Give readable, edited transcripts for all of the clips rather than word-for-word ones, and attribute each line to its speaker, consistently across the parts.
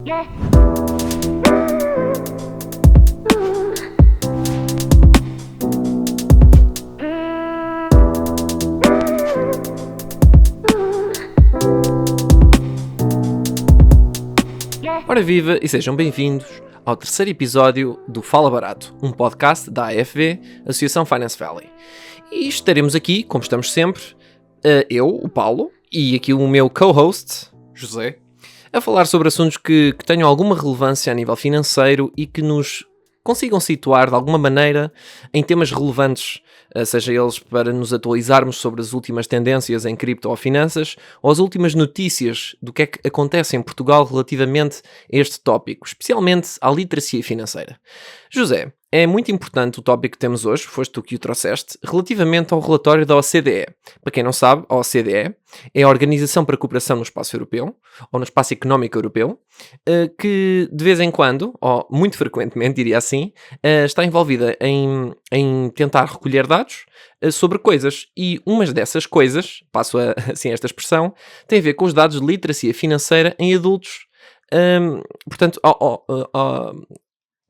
Speaker 1: Ora viva e sejam bem-vindos ao terceiro episódio do Fala Barato, um podcast da AFV, Associação Finance Valley. E estaremos aqui, como estamos sempre, eu, o Paulo, e aqui o meu co-host,
Speaker 2: José,
Speaker 1: a falar sobre assuntos que tenham alguma relevância a nível financeiro e que nos consigam situar de alguma maneira em temas relevantes, seja eles para nos atualizarmos sobre as últimas tendências em cripto ou finanças, ou as últimas notícias do que é que acontece em Portugal relativamente a este tópico, especialmente à literacia financeira. José, é muito importante o tópico que temos hoje, foste tu que o trouxeste, relativamente ao relatório da OCDE. Para quem não sabe, a OCDE é a Organização para a Cooperação no Espaço Europeu, ou no Espaço Económico Europeu, que de vez em quando, ou muito frequentemente, diria assim, está envolvida em tentar recolher dados sobre coisas. E umas dessas coisas, passo assim esta expressão, tem a ver com os dados de literacia financeira em adultos, portanto,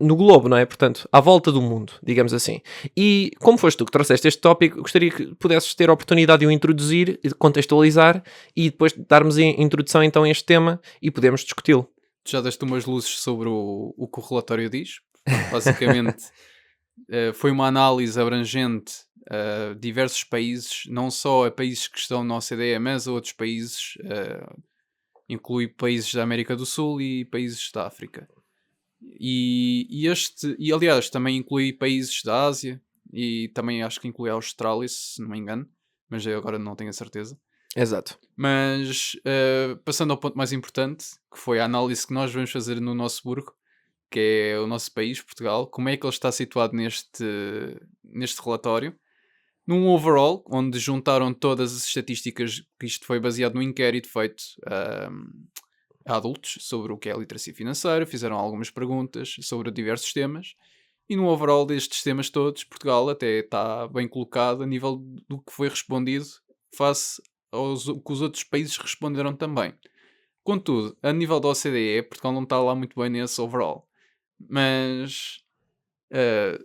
Speaker 1: no globo, não é? Portanto, à volta do mundo, digamos assim. E como foste tu que trouxeste este tópico, gostaria que pudesses ter a oportunidade de o introduzir, de contextualizar e depois darmos a introdução então a este tema e podemos discuti-lo.
Speaker 2: já deste umas luzes sobre o que o relatório diz. Basicamente, foi uma análise abrangente a diversos países, não só a países que estão na OCDE, mas a outros países, inclui países da América do Sul e países da África. E aliás, também inclui países da Ásia e também acho que inclui a Austrália, se não me engano, mas eu agora não tenho a certeza.
Speaker 1: Exato.
Speaker 2: Mas passando ao ponto mais importante, que foi a análise que nós vamos fazer no nosso burgo, que é o nosso país, Portugal, como é que ele está situado neste relatório, num overall, onde juntaram todas as estatísticas, que isto foi baseado num inquérito feito a adultos sobre o que é a literacia financeira, fizeram algumas perguntas sobre diversos temas, e no overall destes temas todos, Portugal até está bem colocado a nível do que foi respondido face aos que os outros países responderam também. Contudo, a nível da OCDE, Portugal não está lá muito bem nesse overall. Mas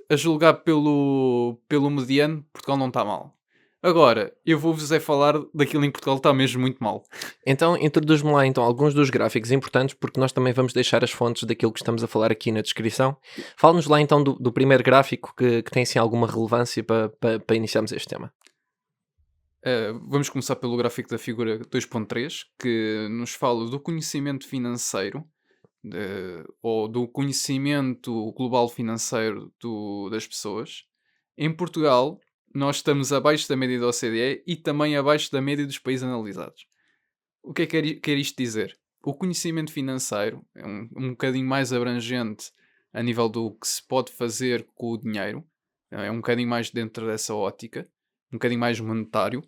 Speaker 2: a julgar pelo mediano, Portugal não está mal. Agora, eu vou-vos falar daquilo em que Portugal está mesmo muito mal.
Speaker 1: Então, introduz-me lá então alguns dos gráficos importantes, porque nós também vamos deixar as fontes daquilo que estamos a falar aqui na descrição. Fala-nos lá então do primeiro gráfico que tem sim alguma relevância para iniciarmos este tema.
Speaker 2: Vamos começar pelo gráfico da figura 2.3, que nos fala do conhecimento financeiro, ou do conhecimento global financeiro das pessoas. Em Portugal, nós estamos abaixo da média da OCDE e também abaixo da média dos países analisados. O que é que quer isto dizer? O conhecimento financeiro é um bocadinho mais abrangente a nível do que se pode fazer com o dinheiro. É um bocadinho mais dentro dessa ótica, um bocadinho mais monetário.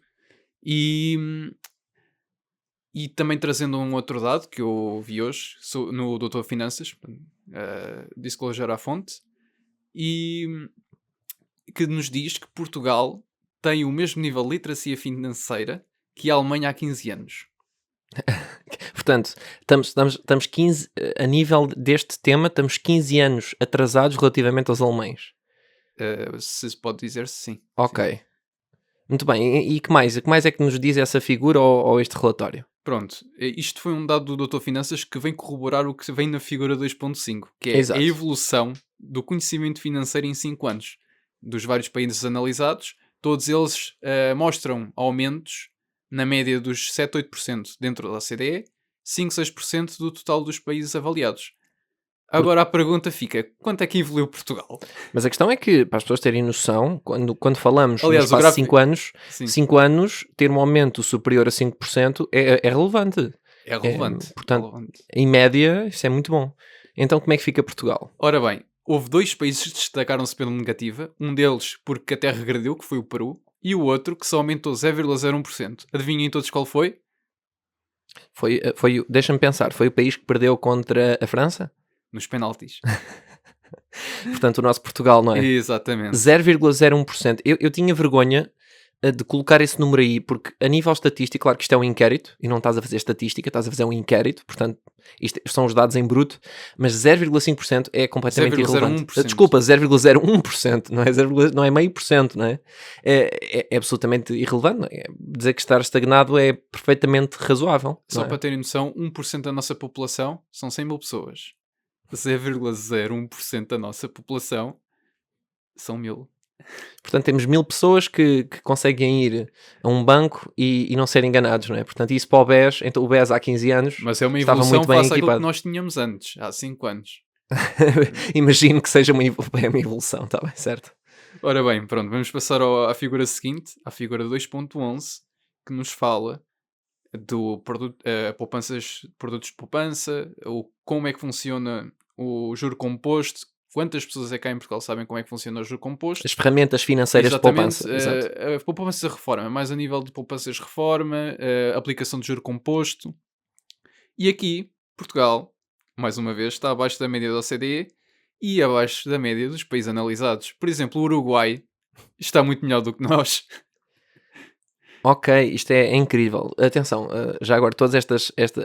Speaker 2: E também trazendo um outro dado que eu vi hoje no Doutor Finanças, Disclosure à fonte, e que nos diz que Portugal tem o mesmo nível de literacia financeira que a Alemanha há 15 anos.
Speaker 1: Portanto, estamos 15, a nível deste tema, estamos 15 anos atrasados relativamente aos alemães.
Speaker 2: Se pode dizer sim.
Speaker 1: Ok.
Speaker 2: Sim.
Speaker 1: Muito bem. E que mais? O que mais é que nos diz essa figura ou este relatório?
Speaker 2: Pronto, isto foi um dado do Doutor Finanças que vem corroborar o que vem na figura 2.5, que é
Speaker 1: Exato.
Speaker 2: a evolução do conhecimento financeiro em 5 anos. Dos vários países analisados, todos eles mostram aumentos na média dos 7-8% dentro da OCDE, 5-6% do total dos países avaliados. Agora a pergunta fica, quanto é que evoluiu Portugal?
Speaker 1: Mas a questão é que, para as pessoas terem noção, quando falamos no
Speaker 2: Aliás,
Speaker 1: espaço de 5 anos,
Speaker 2: Sim,
Speaker 1: 5 anos, ter um aumento superior a 5% é relevante.
Speaker 2: é relevante.
Speaker 1: Portanto,
Speaker 2: relevante.
Speaker 1: em média, isso é muito bom. Então, como é que fica Portugal?
Speaker 2: Ora bem, houve 2 países que destacaram-se pela negativa, um deles porque até regrediu, que foi o Peru, e o outro que só aumentou 0,01%. Adivinhem todos qual foi?
Speaker 1: Deixa-me pensar, foi o país que perdeu contra a França?
Speaker 2: Nos penaltis.
Speaker 1: Portanto, o nosso Portugal, não é?
Speaker 2: Exatamente.
Speaker 1: 0,01%. Eu tinha vergonha de colocar esse número aí, porque a nível estatístico, claro que isto é um inquérito, e não estás a fazer estatística, estás a fazer um inquérito, portanto, isto são os dados em bruto, mas 0,5% é completamente irrelevante.
Speaker 2: 0,01%.
Speaker 1: Desculpa, 0,01%, não é, não é meio por cento, não é? É absolutamente irrelevante, não é? Dizer que estar estagnado é perfeitamente razoável.
Speaker 2: Só
Speaker 1: não é?
Speaker 2: para terem noção, 1% da nossa população são 100 mil pessoas. 0,01% da nossa população são 1000.
Speaker 1: Portanto, temos 1000 pessoas que conseguem ir a um banco e não serem enganados, não é? Portanto, isso para o BES, então o BES há 15 anos
Speaker 2: Mas é uma
Speaker 1: estava
Speaker 2: evolução
Speaker 1: muito bem
Speaker 2: face àquilo que
Speaker 1: equipado.
Speaker 2: nós tínhamos antes, há 5 anos.
Speaker 1: Imagino que seja uma evolução, está bem, certo?
Speaker 2: Ora bem, pronto, vamos passar à figura seguinte, à figura 2.11, que nos fala do produtos de poupança, como é que funciona o juro composto, quantas pessoas é que há em Portugal sabem como é que funciona o juro composto.
Speaker 1: As ferramentas financeiras de poupança. Exato.
Speaker 2: A poupança de reforma, mais a nível de poupanças de reforma, a aplicação de juro composto. E aqui, Portugal, mais uma vez, está abaixo da média da OCDE e abaixo da média dos países analisados. Por exemplo, o Uruguai está muito melhor do que nós.
Speaker 1: Ok, isto é incrível. Atenção, já agora,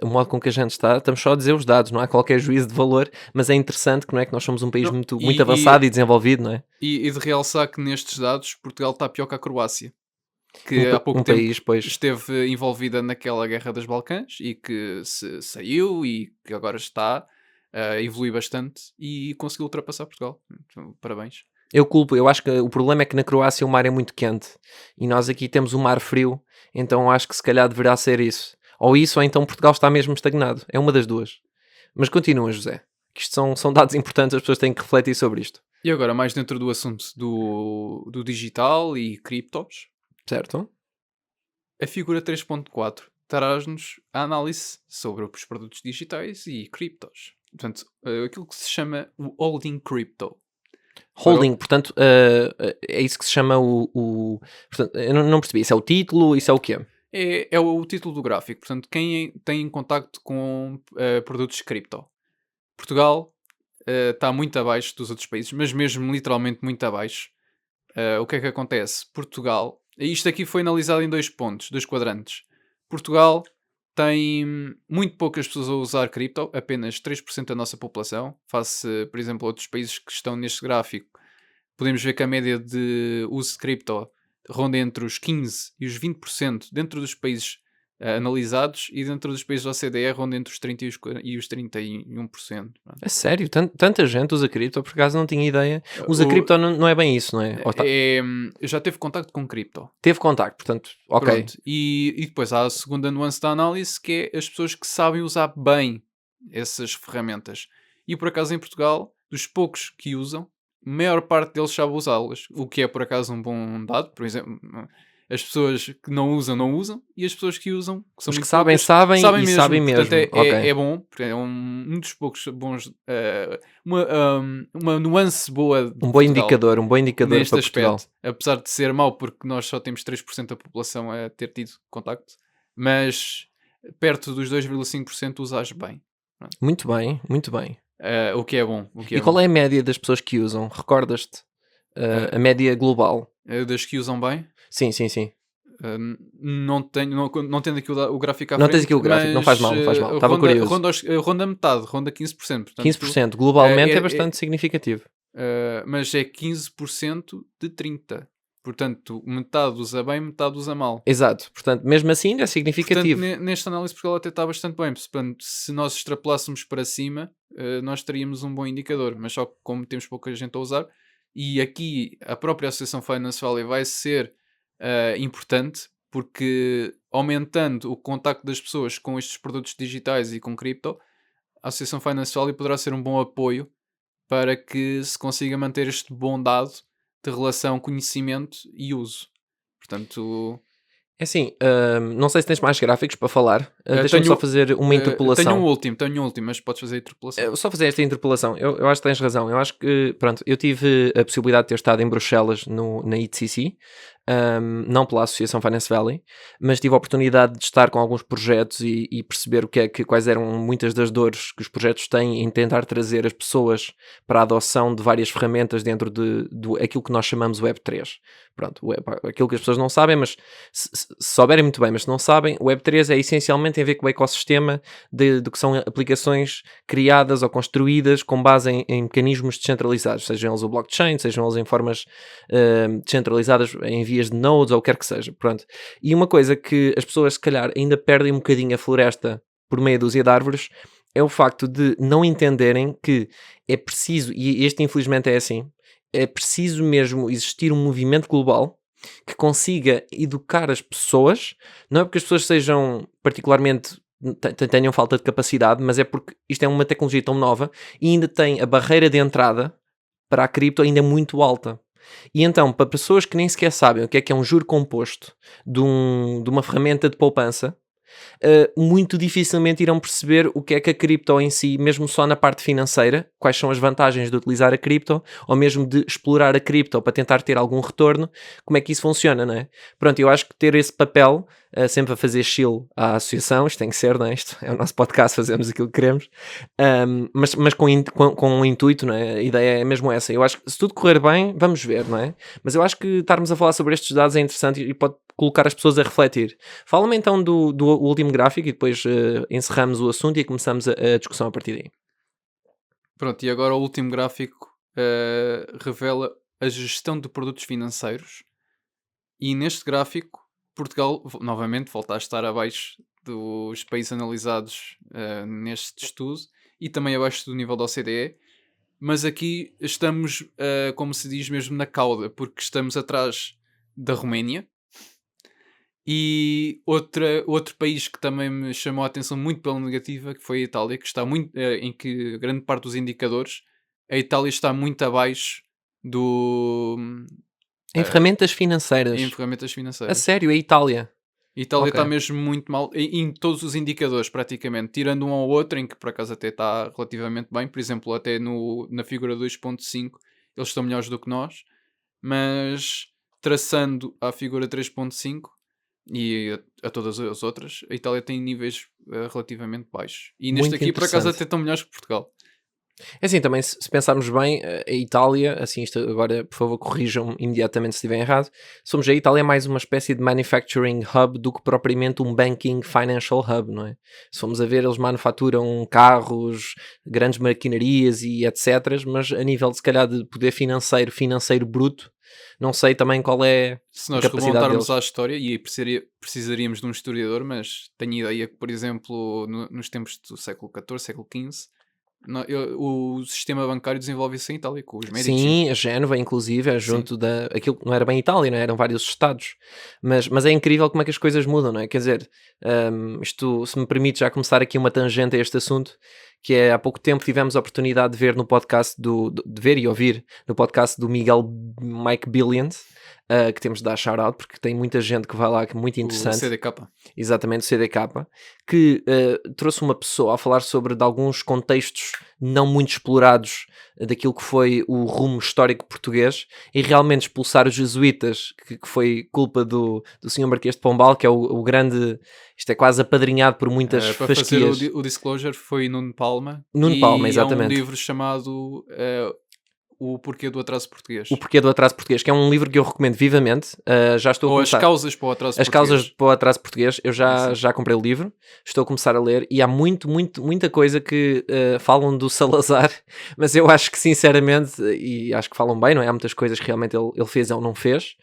Speaker 1: o modo com que a gente está, estamos só a dizer os dados, não há qualquer juízo de valor, mas é interessante que, não é, que nós somos um país
Speaker 2: Não,
Speaker 1: muito avançado e desenvolvido, não é?
Speaker 2: E de realçar que nestes dados, Portugal está pior que a Croácia, que há pouco
Speaker 1: Um
Speaker 2: tempo
Speaker 1: país, pois.
Speaker 2: esteve envolvida naquela guerra dos Balcãs e que saiu e que agora está a evoluir bastante e conseguiu ultrapassar Portugal. Então, parabéns.
Speaker 1: Eu acho que o problema é que na Croácia o mar é muito quente e nós aqui temos o mar frio, então acho que se calhar deverá ser isso. Ou então Portugal está mesmo estagnado. É uma das duas. Mas continua, José, que isto são dados importantes, as pessoas têm que refletir sobre isto.
Speaker 2: E agora, mais dentro do assunto do digital e criptos,
Speaker 1: Certo?
Speaker 2: a figura 3.4 traz-nos a análise sobre os produtos digitais e criptos. Portanto, aquilo que se chama o holding crypto.
Speaker 1: Holding, portanto, é isso que se chama portanto, eu não percebi, isso é o título, isso é o quê?
Speaker 2: É o título do gráfico. Portanto, quem tem contacto com produtos cripto. Portugal está muito abaixo dos outros países, mas mesmo literalmente muito abaixo. O que é que acontece? Portugal, isto aqui foi analisado em 2 pontos, 2 quadrantes. Portugal tem muito poucas pessoas a usar cripto, apenas 3% da nossa população, face, por exemplo, a outros países que estão neste gráfico. Podemos ver que a média de uso de cripto ronda entre os 15% e os 20% dentro dos países analisados e dentro dos países da OCDE ronda entre os 30% e os 31%.
Speaker 1: É sério? Tanta gente usa cripto? Por acaso não tinha ideia. Usa cripto não é bem isso, não é?
Speaker 2: Já teve contacto com cripto.
Speaker 1: Teve contacto, portanto, ok.
Speaker 2: Pronto. E depois há a segunda nuance da análise, que é as pessoas que sabem usar bem essas ferramentas. E por acaso em Portugal, dos poucos que usam, a maior parte deles sabe usá-las, o que é por acaso um bom dado. Por exemplo, as pessoas que não usam, e as pessoas que usam, que são
Speaker 1: Os que
Speaker 2: muito
Speaker 1: sabem,
Speaker 2: poucas,
Speaker 1: sabem mesmo.
Speaker 2: Portanto,
Speaker 1: Ok.
Speaker 2: é bom, porque é um dos poucos bons, uma nuance boa de
Speaker 1: Um bom
Speaker 2: Portugal
Speaker 1: indicador
Speaker 2: neste
Speaker 1: para Portugal.
Speaker 2: aspecto. Apesar de ser mau, porque nós só temos 3% da população a ter tido contacto, mas perto dos 2,5% usas bem.
Speaker 1: Muito bem, muito bem.
Speaker 2: O que é bom.
Speaker 1: E qual é a média das pessoas que usam? Recordas-te? A média global?
Speaker 2: Das que usam bem?
Speaker 1: Sim.
Speaker 2: Não tendo aqui o gráfico à
Speaker 1: Não
Speaker 2: frente.
Speaker 1: tens aqui o gráfico, não faz mal. Estava curioso.
Speaker 2: Ronda metade, ronda 15%. Portanto,
Speaker 1: 15%, globalmente é bastante significativo.
Speaker 2: Mas é 15% de 30%. Portanto, metade usa bem, metade usa mal.
Speaker 1: Exato, portanto, mesmo assim é significativo.
Speaker 2: Portanto, nesta análise Portugal até está bastante bem. Portanto, se nós extrapolássemos para cima, nós teríamos um bom indicador. Mas só que como temos pouca gente a usar, e aqui a própria Associação Finance Valley vai ser importante, porque aumentando o contacto das pessoas com estes produtos digitais e com cripto, a Associação Finance Valley poderá ser um bom apoio para que se consiga manter este bom dado de relação conhecimento e uso. Portanto,
Speaker 1: É assim, não sei se tens mais gráficos para falar. Deixa-me só fazer uma interpolação.
Speaker 2: Tenho um último, mas podes fazer a interpolação.
Speaker 1: Só fazer esta interpolação. Eu acho que tens razão. Eu acho que, pronto, eu tive a possibilidade de ter estado em Bruxelas na ITCC não pela Associação Finance Valley, mas tive a oportunidade de estar com alguns projetos e perceber quais eram muitas das dores que os projetos têm em tentar trazer as pessoas para a adoção de várias ferramentas dentro do aquilo que nós chamamos Web3. Pronto, aquilo que as pessoas não sabem, mas se souberem muito bem, mas se não sabem, o Web3 é essencialmente tem a ver com o ecossistema do que são aplicações criadas ou construídas com base em mecanismos descentralizados, sejam eles o blockchain, sejam eles em formas descentralizadas em vias de nodes ou o que quer que seja. Pronto. E uma coisa que as pessoas se calhar ainda perdem um bocadinho a floresta por meia dúzia de árvores é o facto de não entenderem que é preciso, e este infelizmente é assim, é preciso mesmo existir um movimento global que consiga educar as pessoas, não é porque as pessoas sejam particularmente tenham falta de capacidade, mas é porque isto é uma tecnologia tão nova e ainda tem a barreira de entrada para a cripto ainda muito alta. E então, para pessoas que nem sequer sabem o que é um juro composto de uma ferramenta de poupança, muito dificilmente irão perceber o que é que a cripto em si, mesmo só na parte financeira, quais são as vantagens de utilizar a cripto, ou mesmo de explorar a cripto para tentar ter algum retorno, como é que isso funciona, não é? Pronto, eu acho que ter esse papel, sempre a fazer chill à associação, isto tem que ser, não é? Isto é o nosso podcast, fazemos aquilo que queremos, mas com um intuito, não é? A ideia é mesmo essa. Eu acho que se tudo correr bem, vamos ver, não é? Mas eu acho que estarmos a falar sobre estes dados é interessante e pode colocar as pessoas a refletir. Fala-me então do último gráfico e depois encerramos o assunto e começamos a discussão a partir daí.
Speaker 2: Pronto, e agora o último gráfico revela a gestão de produtos financeiros. E neste gráfico, Portugal, novamente, volta a estar abaixo dos países analisados neste estudo e também abaixo do nível da OCDE. Mas aqui estamos, como se diz mesmo, na cauda, porque estamos atrás da Roménia. E outro país que também me chamou a atenção muito pela negativa, que foi a Itália, que está muito, em que grande parte dos indicadores, a Itália está muito abaixo do
Speaker 1: Em ferramentas financeiras.
Speaker 2: em ferramentas
Speaker 1: A
Speaker 2: financeiras.
Speaker 1: sério, é Itália.
Speaker 2: A Itália
Speaker 1: Ok.
Speaker 2: está mesmo muito mal em todos os indicadores, praticamente, tirando um ou outro, em que por acaso até está relativamente bem, por exemplo, até na figura 2.5 eles estão melhores do que nós, mas traçando a figura 3.5 e a todas as outras, a Itália tem níveis relativamente baixos. E neste
Speaker 1: Muito
Speaker 2: aqui, por acaso,
Speaker 1: interessante.
Speaker 2: até estão melhores que Portugal.
Speaker 1: É assim, também se pensarmos bem, a Itália, assim, isto agora, por favor, corrijam imediatamente se estiver errado, somos a Itália mais uma espécie de manufacturing hub do que propriamente um banking financial hub, não é? Se formos a ver, eles manufaturam carros, grandes maquinarias e etc, mas a nível, se calhar, de poder financeiro bruto, não sei também qual é
Speaker 2: Se
Speaker 1: a
Speaker 2: nós
Speaker 1: capacidade
Speaker 2: remontarmos
Speaker 1: deles.
Speaker 2: à história, e aí precisaríamos de um historiador, mas tenho ideia que, por exemplo, nos tempos do século XIV, século XV, o sistema bancário desenvolve-se em Itália, com os Medici.
Speaker 1: Sim, a Génova, inclusive, é
Speaker 2: Sim.
Speaker 1: junto da. Aquilo não era bem Itália, não é? Eram vários estados. Mas é incrível como é que as coisas mudam, não é? Quer dizer, isto, se me permite já começar aqui uma tangente a este assunto, que é há pouco tempo tivemos a oportunidade de ver no podcast de ver e ouvir no podcast do Mike Billions, que temos de dar shout-out, porque tem muita gente que vai lá, que é muito
Speaker 2: O
Speaker 1: interessante.
Speaker 2: CDK.
Speaker 1: Exatamente, o CDK, que trouxe uma pessoa a falar sobre de alguns contextos não muito explorados daquilo que foi o rumo histórico português e realmente expulsar os jesuítas, que foi culpa do Sr. Marquês de Pombal, que é o grande, isto é quase apadrinhado por muitas
Speaker 2: Para fazer
Speaker 1: fasquias.
Speaker 2: o disclosure foi Nuno Palma.
Speaker 1: Nuno
Speaker 2: e
Speaker 1: Palma,
Speaker 2: há um
Speaker 1: exatamente.
Speaker 2: livro chamado O Porquê do Atraso Português.
Speaker 1: O Porquê do Atraso Português, que é um livro que eu recomendo vivamente. Já estou a
Speaker 2: Ou
Speaker 1: começar.
Speaker 2: As Causas para o Atraso
Speaker 1: As
Speaker 2: Português.
Speaker 1: causas para o atraso português, eu
Speaker 2: Isso.
Speaker 1: já comprei o livro, estou a começar a ler e há muita coisa que falam do Salazar, mas eu acho que sinceramente, e acho que falam bem, não é? Há muitas coisas que realmente ele fez ou não fez,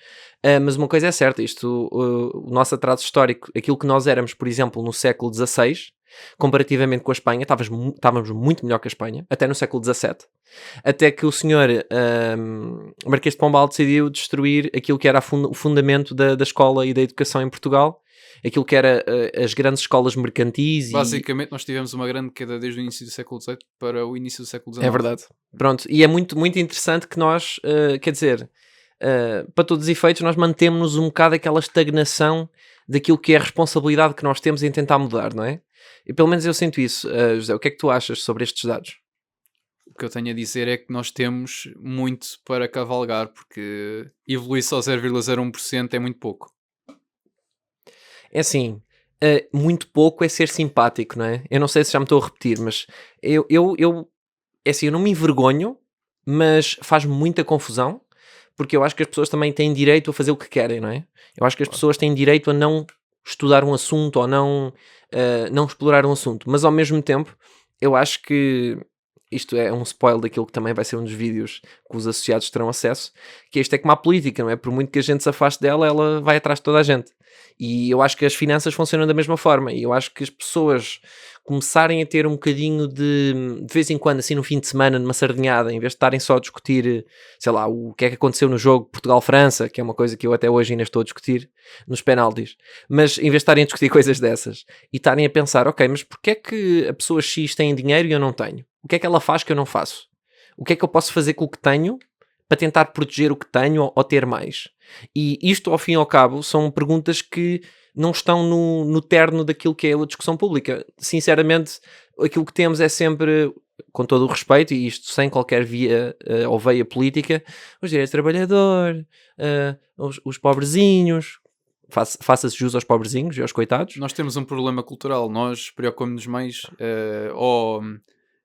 Speaker 1: mas uma coisa é certa, isto, o nosso atraso histórico, aquilo que nós éramos, por exemplo, no século XVI, comparativamente com a Espanha, estávamos muito melhor que a Espanha, até no século XVII. Até que o senhor Marquês de Pombal decidiu destruir aquilo que era o fundamento da escola e da educação em Portugal, aquilo que era as grandes escolas mercantis.
Speaker 2: Basicamente, nós tivemos uma grande queda desde o início do século XVIII para o início do século XIX.
Speaker 1: É verdade. Pronto, e é muito interessante que nós, quer dizer, para todos os efeitos, nós mantemos um bocado aquela estagnação daquilo que é a responsabilidade que nós temos em tentar mudar, não é? E pelo menos eu sinto isso. José, o que é que tu achas sobre estes dados?
Speaker 2: O que eu tenho a dizer é que nós temos muito para cavalgar, porque evoluir só 0,01% é muito pouco.
Speaker 1: É assim, muito pouco é ser simpático, não é? Eu não sei se já me estou a repetir, mas é assim, eu não me envergonho, mas faz-me muita confusão, porque eu acho que as pessoas também têm direito a fazer o que querem, não é? Eu acho que as
Speaker 2: Claro.
Speaker 1: pessoas têm direito a não estudar um assunto ou não explorar um assunto, mas ao mesmo tempo, eu acho que isto é um spoiler daquilo que também vai ser um dos vídeos que os associados terão acesso, que isto é como a política, não é? Por muito que a gente se afaste dela, ela vai atrás de toda a gente. E eu acho que as finanças funcionam da mesma forma. E eu acho que as pessoas começarem a ter um bocadinho de vez em quando, assim no fim de semana, numa sardinhada, em vez de estarem só a discutir, sei lá, o que é que aconteceu no jogo Portugal-França, que é uma coisa que eu até hoje ainda estou a discutir nos penaltis, mas em vez de estarem a discutir coisas dessas e estarem a pensar, ok, mas porquê é que a pessoa X tem dinheiro e eu não tenho? O que é que ela faz que eu não faço? O que é que eu posso fazer com o que tenho para tentar proteger o que tenho ou ter mais? E isto, ao fim e ao cabo, são perguntas que não estão no terno daquilo que é a discussão pública. Sinceramente, aquilo que temos é sempre, com todo o respeito, e isto sem qualquer via ou veia política, os direitos do trabalhador, os pobrezinhos, faça-se jus aos pobrezinhos e aos coitados.
Speaker 2: Nós temos um problema cultural, nós preocupamos-nos mais, ou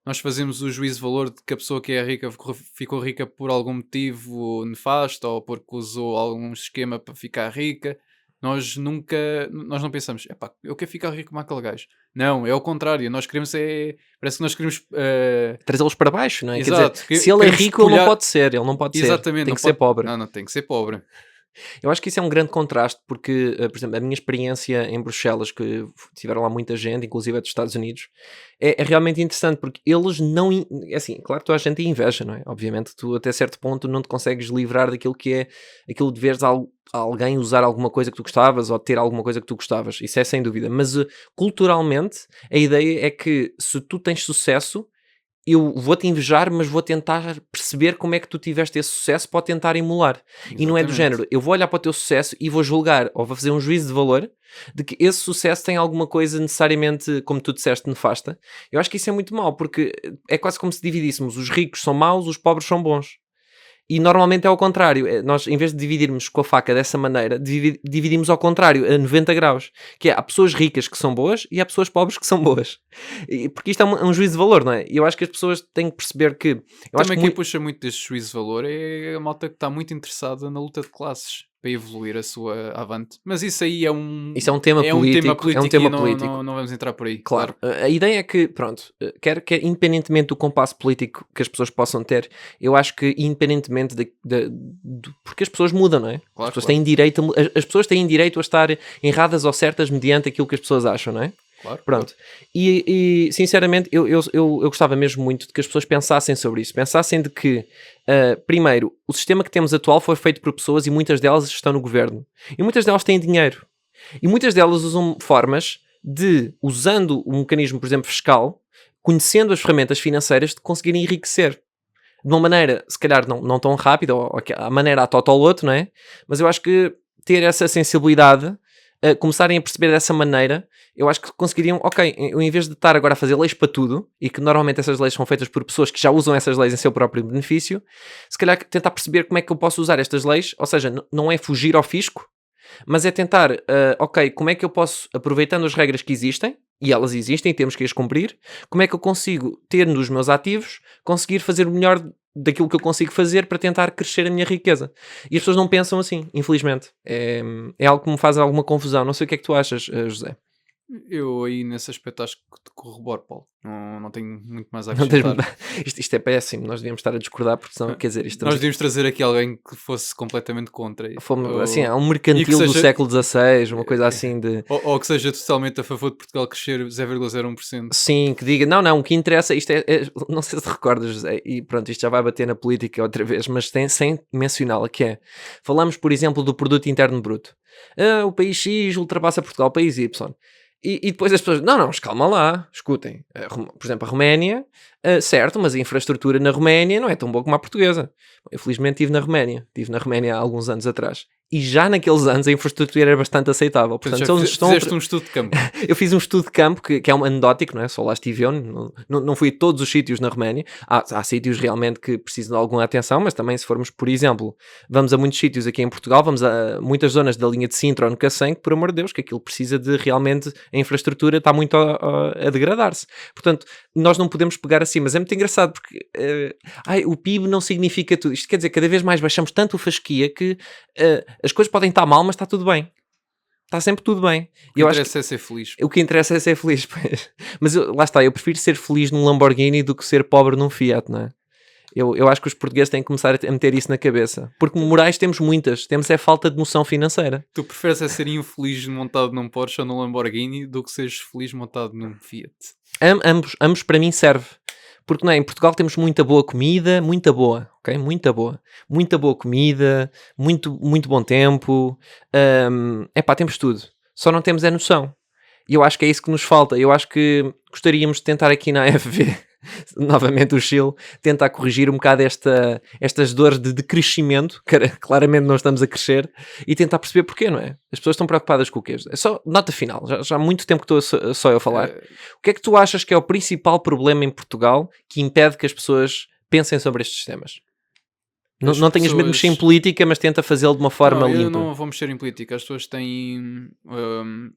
Speaker 2: nós fazemos o juízo de valor de que a pessoa que é rica ficou rica por algum motivo nefasto ou porque usou algum esquema para ficar rica. Nós não pensamos, epá, eu quero ficar rico como aquele gajo. Não, é o contrário, nós queremos parece que nós queremos,
Speaker 1: Trazê-los para baixo, não é? Quer
Speaker 2: exato,
Speaker 1: dizer, se ele é
Speaker 2: queremos
Speaker 1: rico, ele não
Speaker 2: espolhar,
Speaker 1: pode ser, ele não pode ser,
Speaker 2: exatamente,
Speaker 1: tem
Speaker 2: não
Speaker 1: que ser
Speaker 2: pode,
Speaker 1: pobre.
Speaker 2: não, tem que ser pobre.
Speaker 1: Eu acho que isso é um grande contraste porque, por exemplo, a minha experiência em Bruxelas, que tiveram lá muita gente, inclusive é dos Estados Unidos, é realmente interessante porque eles não. É assim, claro que toda a gente tem inveja, não é? Obviamente, tu até certo ponto não te consegues livrar daquilo que é aquilo de veres alguém usar alguma coisa que tu gostavas ou ter alguma coisa que tu gostavas. Isso é sem dúvida. Mas culturalmente, a ideia é que se tu tens sucesso, eu vou-te invejar, mas vou tentar perceber como é que tu tiveste esse sucesso para o tentar emular. E não é do
Speaker 2: Exatamente.
Speaker 1: género, eu vou olhar para o teu sucesso e vou julgar, ou vou fazer um juízo de valor de que esse sucesso tem alguma coisa necessariamente, como tu disseste, nefasta. Eu acho que isso é muito mau, porque é quase como se dividíssemos, os ricos são maus, os pobres são bons. E normalmente é ao contrário. Nós, em vez de dividirmos com a faca dessa maneira, dividimos ao contrário, a 90 graus. Que é, há pessoas ricas que são boas e há pessoas pobres que são boas. Porque isto é um juízo de valor, não é? E eu acho que as pessoas têm que perceber que... Eu acho
Speaker 2: Também
Speaker 1: que
Speaker 2: quem puxa muito deste juízo de valor é a malta que está muito interessada na luta de classes para evoluir a sua avante. Mas isso aí
Speaker 1: isso é um tema
Speaker 2: é um tema
Speaker 1: político. É um
Speaker 2: político
Speaker 1: tema
Speaker 2: e
Speaker 1: político.
Speaker 2: não vamos entrar por aí.
Speaker 1: Claro, a ideia é que, pronto, quer independentemente do compasso político que as pessoas possam ter, eu acho que independentemente porque as pessoas mudam, não é? As
Speaker 2: Claro,
Speaker 1: pessoas
Speaker 2: claro,
Speaker 1: têm direito as pessoas têm direito a estar erradas ou certas mediante aquilo que as pessoas acham, não é?
Speaker 2: claro, claro.
Speaker 1: Pronto. E sinceramente, eu gostava mesmo muito de que as pessoas pensassem sobre isso. Pensassem de que, primeiro, o sistema que temos atual foi feito por pessoas e muitas delas estão no governo. E muitas delas têm dinheiro. E muitas delas usam formas de, usando o mecanismo, por exemplo, fiscal, conhecendo as ferramentas financeiras, de conseguirem enriquecer. De uma maneira, se calhar, não tão rápida, ou a maneira a toto outro, não é? Mas eu acho que ter essa sensibilidade, começarem a perceber dessa maneira, eu acho que conseguiriam, ok, eu, em vez de estar agora a fazer leis para tudo, e que normalmente essas leis são feitas por pessoas que já usam essas leis em seu próprio benefício, se calhar tentar perceber como é que eu posso usar estas leis, ou seja, não é fugir ao fisco, mas é tentar, ok, como é que eu posso, aproveitando as regras que existem, e elas existem e temos que as cumprir, como é que eu consigo ter nos meus ativos, conseguir fazer o melhor daquilo que eu consigo fazer para tentar crescer a minha riqueza. E as pessoas não pensam assim, infelizmente. É algo que me faz alguma confusão. Não sei o que é que tu achas, José.
Speaker 2: Eu aí nesse aspecto acho que te corroboro, Paulo. Não tenho muito mais a
Speaker 1: Não tens-
Speaker 2: acrescentar.
Speaker 1: isto é péssimo, nós devíamos estar a discordar, porque senão, quer dizer,
Speaker 2: Nós devíamos trazer aqui alguém que fosse completamente contra.
Speaker 1: assim, há um
Speaker 2: E
Speaker 1: mercantil
Speaker 2: que
Speaker 1: do
Speaker 2: seja,
Speaker 1: século XVI, uma coisa assim de...
Speaker 2: ou que seja totalmente a favor de Portugal crescer 0,01%.
Speaker 1: Sim, que diga, não, o que interessa, isto não sei se te recordas, José, e pronto, isto já vai bater na política outra vez, mas sem mencioná-la, que é, falamos, por exemplo, do produto interno bruto. O país X ultrapassa Portugal, o país Y. E depois as pessoas, não, calma lá, escutem, por exemplo, a Roménia, certo, mas a infraestrutura na Roménia não é tão boa como a portuguesa. Eu felizmente estive na Roménia há alguns anos atrás. e já naqueles anos a infraestrutura era bastante aceitável. Portanto,
Speaker 2: já fizeste um estudo de campo.
Speaker 1: Eu fiz um estudo de campo que é um anedótico, não é? Só lá estive eu, não fui a todos os sítios na Roménia. Há sítios realmente que precisam de alguma atenção, mas também se formos, por exemplo, vamos a muitos sítios aqui em Portugal, vamos a muitas zonas da linha de Sintra ou no Cacém, que por amor de Deus, que aquilo precisa de realmente, a infraestrutura está muito a degradar-se. Portanto, nós não podemos pegar assim, mas é muito engraçado porque o PIB não significa tudo. Isto quer dizer, cada vez mais baixamos tanto o fasquia que as coisas podem estar mal, mas está tudo bem. Está sempre tudo bem.
Speaker 2: O que interessa é ser feliz.
Speaker 1: O que interessa é ser feliz. Mas lá está, eu prefiro ser feliz num Lamborghini do que ser pobre num Fiat, não é? Eu acho que os portugueses têm que começar a meter isso na cabeça. Porque morais temos muitas. Temos é falta de noção financeira.
Speaker 2: Tu preferes é ser infeliz montado num Porsche ou num Lamborghini do que seres feliz montado num Fiat?
Speaker 1: Ambos para mim serve. Porque não é? Em Portugal temos muita boa comida, muita boa, ok? Muita boa comida, muito bom tempo. Temos tudo. Só não temos a noção. E eu acho que é isso que nos falta. Eu acho que gostaríamos de tentar aqui na AFV, novamente o Chile, tentar corrigir um bocado estas dores de decrescimento, que claramente não estamos a crescer, e tentar perceber porquê, não é? As pessoas estão preocupadas com o quê? É só nota final, já há muito tempo que estou só eu a falar. O que é que tu achas que é o principal problema em Portugal que impede que as pessoas pensem sobre estes temas? Não tenhas medo de mexer em política, mas tenta fazê-lo de uma forma limpa.
Speaker 2: Eu não vou mexer em política. As pessoas têm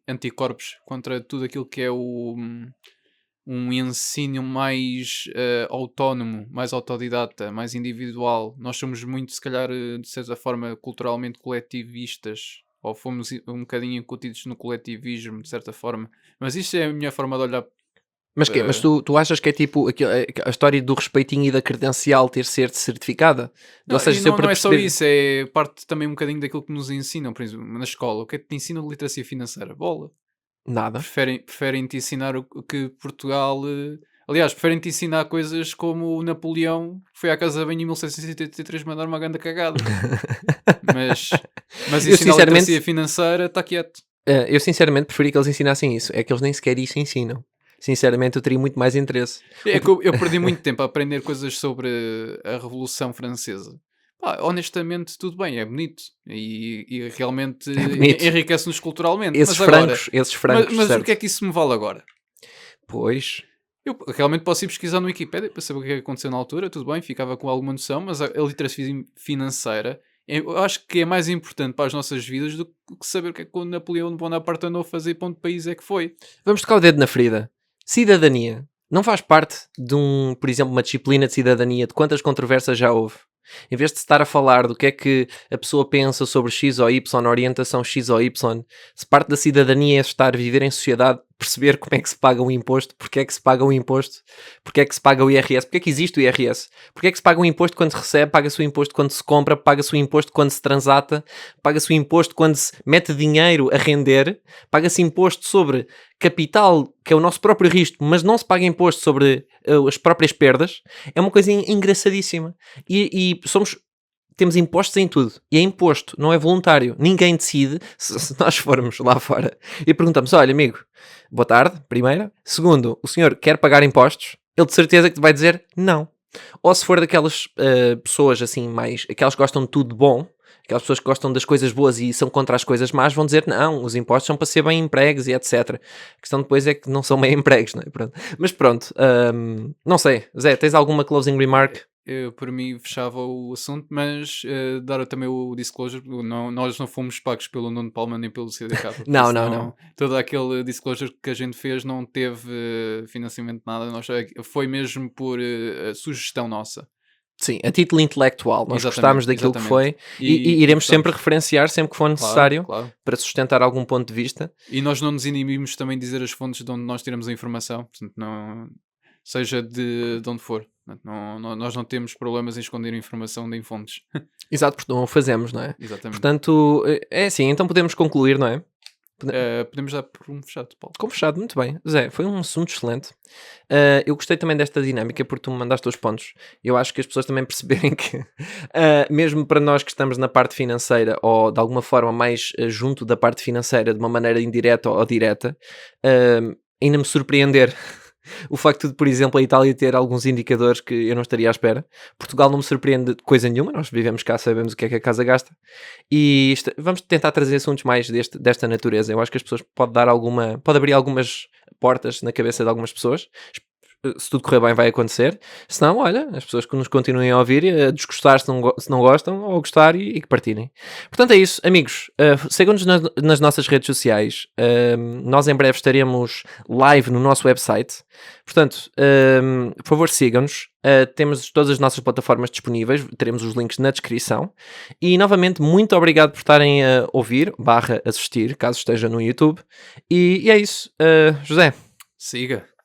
Speaker 2: anticorpos contra tudo aquilo que é um ensino mais autónomo, mais autodidata, mais individual. Nós somos muito, se calhar, de certa forma, culturalmente coletivistas. Ou fomos um bocadinho incutidos no coletivismo, de certa forma. Mas isto é a minha forma de olhar.
Speaker 1: Mas tu achas que é tipo a história do respeitinho e da credencial ter ser certificada?
Speaker 2: Não, não é só isso, é parte também um bocadinho daquilo que nos ensinam, por exemplo, na escola. O que é que te ensinam de literacia financeira? Bola.
Speaker 1: Nada.
Speaker 2: Preferem-te ensinar o que Portugal... Aliás, preferem-te ensinar coisas como o Napoleão foi à casa bem em 1783 mandar uma grande cagada. mas ensinar a literacia financeira está quieto.
Speaker 1: Eu sinceramente preferia que eles ensinassem isso. É que eles nem sequer isso ensinam. Sinceramente eu teria muito mais interesse.
Speaker 2: É que eu perdi muito tempo a aprender coisas sobre a Revolução Francesa. Honestamente, tudo bem, é bonito e realmente enriquece-nos culturalmente.
Speaker 1: Esses francos.
Speaker 2: Mas o que é que isso me vale agora?
Speaker 1: Pois.
Speaker 2: Eu realmente posso ir pesquisar no Wikipedia para saber o que é que aconteceu na altura, tudo bem, ficava com alguma noção, mas a literacia financeira eu acho que é mais importante para as nossas vidas do que saber o que é que o Napoleão Bonaparte andou a fazer e para onde país é que foi.
Speaker 1: Vamos tocar o dedo na ferida. Cidadania não faz parte de por exemplo, uma disciplina de cidadania, de quantas controvérsias já houve. Em vez de estar a falar do que é que a pessoa pensa sobre X ou Y, orientação X ou Y, se parte da cidadania é estar a viver em sociedade, perceber como é que se paga o imposto, porque é que se paga o imposto, porque é que se paga o IRS, porque é que existe o IRS, porque é que se paga o imposto quando se recebe, paga-se o imposto quando se compra, paga-se o imposto quando se transata, paga-se o imposto quando se mete dinheiro a render, paga-se imposto sobre capital, que é o nosso próprio risco, mas não se paga imposto sobre as próprias perdas. É uma coisa engraçadíssima. E temos impostos em tudo. E é imposto, não é voluntário. Ninguém decide. Se nós formos lá fora e perguntamos, olha amigo, boa tarde, primeira. Segundo, o senhor quer pagar impostos? Ele de certeza que te vai dizer não. Ou se for daquelas pessoas assim mais, aquelas que gostam de tudo de bom, aquelas pessoas que gostam das coisas boas e são contra as coisas más, vão dizer não, os impostos são para ser bem empregos e etc. A questão depois é que não são bem empregos, não é? Pronto. Mas pronto, não sei. Zé, tens alguma closing remark?
Speaker 2: Eu, por mim, fechava o assunto, mas dar também o disclosure. Nós não fomos pagos pelo Nuno Palma nem pelo CDK.
Speaker 1: Não.
Speaker 2: Todo aquele disclosure que a gente fez não teve financiamento de nada. Foi mesmo por sugestão nossa.
Speaker 1: Sim, a título intelectual. Nós gostámos daquilo que foi e iremos sempre referenciar, sempre que for necessário,
Speaker 2: claro.
Speaker 1: Para sustentar algum ponto de vista.
Speaker 2: E nós não nos inibimos também de dizer as fontes de onde nós tiramos a informação, portanto, não, seja de onde for. Nós não temos problemas em esconder informação de fontes.
Speaker 1: Exato, porque não o fazemos, não é?
Speaker 2: Exatamente.
Speaker 1: Portanto, é assim, então podemos concluir, não é?
Speaker 2: Podemos dar por um fechado, Paulo.
Speaker 1: Como fechado, muito bem. Zé, foi um assunto excelente. Eu gostei também desta dinâmica porque tu me mandaste os pontos. Eu acho que as pessoas também perceberem que, mesmo para nós que estamos na parte financeira ou de alguma forma mais junto da parte financeira, de uma maneira indireta ou direta, ainda me surpreender O facto de, por exemplo, a Itália ter alguns indicadores que eu não estaria à espera. Portugal não me surpreende de coisa nenhuma, nós vivemos cá, sabemos o que é que a casa gasta. E vamos tentar trazer assuntos mais desta natureza. Eu acho que as pessoas pode abrir algumas portas na cabeça de algumas pessoas. Se tudo correr bem, vai acontecer. Se não, olha, as pessoas que nos continuem a ouvir, a desgostar se não gostam, ou a gostar e que partilhem. Portanto, é isso, amigos. Sigam-nos nas nossas redes sociais. Nós em breve estaremos live no nosso website. Portanto, por favor, sigam-nos. Temos todas as nossas plataformas disponíveis. Teremos os links na descrição. E, novamente, muito obrigado por estarem a ouvir, /assistir, caso esteja no YouTube. E é isso. José.
Speaker 2: Siga.